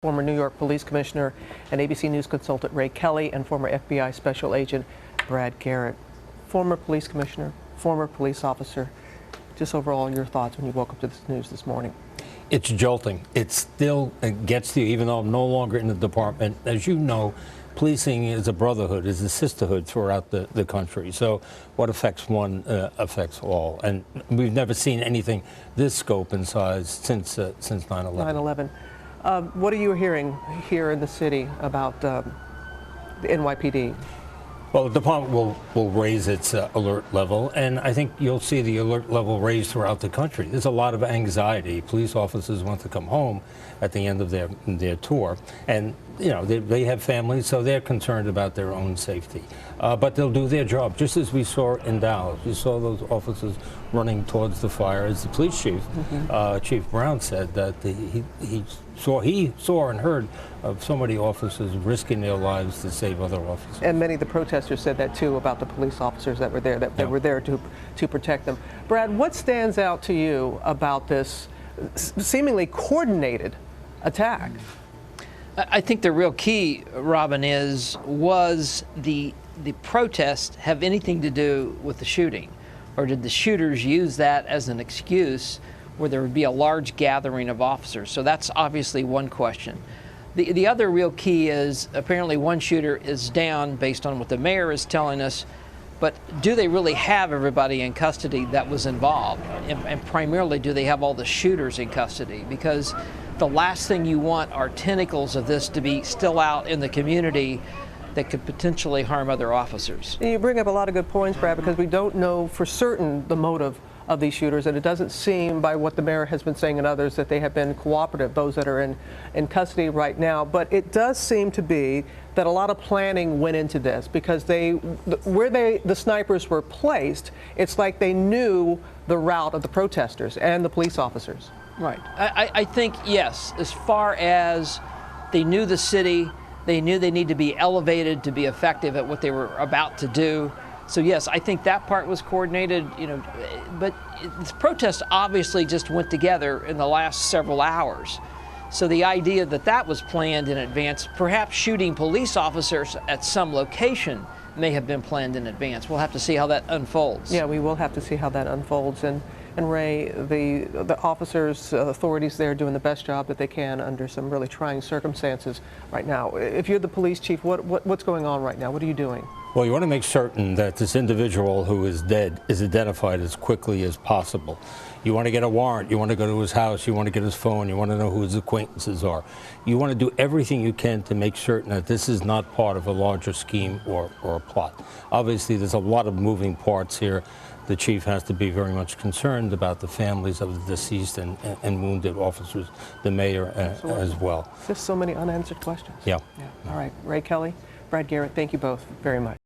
Former New York Police Commissioner and ABC News consultant Ray Kelly and former FBI Special Agent Brad Garrett. Former police commissioner, former police officer. Just overall your thoughts when you woke up to this news this morning. It's jolting. It still gets to you, even though I'm no longer in the department. As you know, policing is a brotherhood, is a sisterhood throughout the country. So what affects one affects all. And we've never seen anything this scope and size since 9/11. 9/11. What are you hearing here in the city about the NYPD? Well, the department will raise its alert level, and I think you'll see the alert level raised throughout the country. There's a lot of anxiety. Police officers want to come home at the end of their tour, and you know they have families, so they're concerned about their own safety. But they'll do their job, just as we saw in Dallas. We saw those officers running towards the fire. As the police chief, Chief Brown, said that he saw and heard of so many officers risking their lives to save other officers. And many of the protesters said that too about the police officers that were there, that they were there to protect them. Brad, what stands out to you about this seemingly coordinated attack? I think the real key, Robin, was the protest have anything to do with the shooting? Or did the shooters use that as an excuse where there would be a large gathering of officers? So that's obviously one question. The other real key is apparently one shooter is down based on what the mayor is telling us, but do they really have everybody in custody that was involved? And primarily, do they have all the shooters in custody? Because the last thing you want are tentacles of this to be still out in the community that could potentially harm other officers. And you bring up a lot of good points, Brad, because we don't know for certain the motive of these shooters, and it doesn't seem, by what the mayor has been saying and others, that they have been cooperative, those that are in custody right now. But it does seem to be that a lot of planning went into this, because where the snipers were placed, it's like they knew the route of the protesters and the police officers. Right. I think, yes, as far as they knew the city, they knew they need to be elevated to be effective at what they were about to do. So yes, I think that part was coordinated, but this protest obviously just went together in the last several hours. So the idea that that was planned in advance, perhaps shooting police officers at some location may have been planned in advance. We'll have to see how that unfolds. Yeah, we will have to see how that unfolds. And Ray, the officers, authorities there, doing the best job that they can under some really trying circumstances right now. If you're the police chief, what's going on right now? What are you doing? Well, you want to make certain that this individual who is dead is identified as quickly as possible. You want to get a warrant. You want to go to his house. You want to get his phone. You want to know who his acquaintances are. You want to do everything you can to make certain that this is not part of a larger scheme or a plot. Obviously, there's a lot of moving parts here. The chief has to be very much concerned about the families of the deceased and wounded officers, the mayor as well. Just so many unanswered questions. Yeah. All right, Ray Kelly, Brad Garrett, thank you both very much.